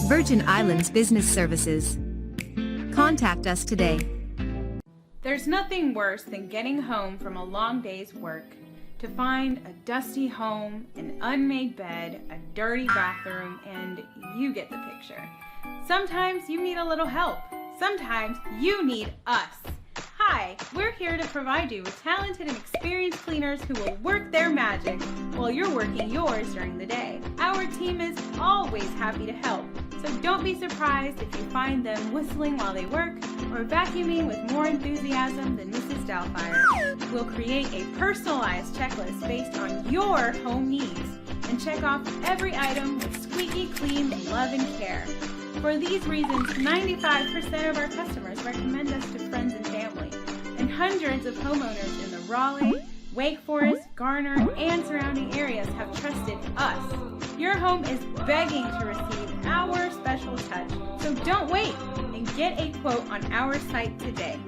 Virgin Islands Business Services. Contact us today. There's nothing worse than getting home from a long day's work to find a dusty home, an unmade bed, a dirty bathroom, and you get the picture. Sometimes you need a little help. Sometimes you need us. Hi, we're here to provide you with talented and experienced cleaners who will work their magic while you're working yours during the day. Our team is always happy to help, so don't be surprised if you find them whistling while they work or vacuuming with more enthusiasm than Mrs. Doubtfire. We'll create a personalized checklist based on your home needs and check off every item with squeaky clean love and care. For these reasons, 95% of our customers recommend us to friends and family, and hundreds of homeowners in the Raleigh, Wake Forest, Garner, and surrounding areas have trusted us. Your home is begging to receive our special touch, so don't wait and get a quote on our site today.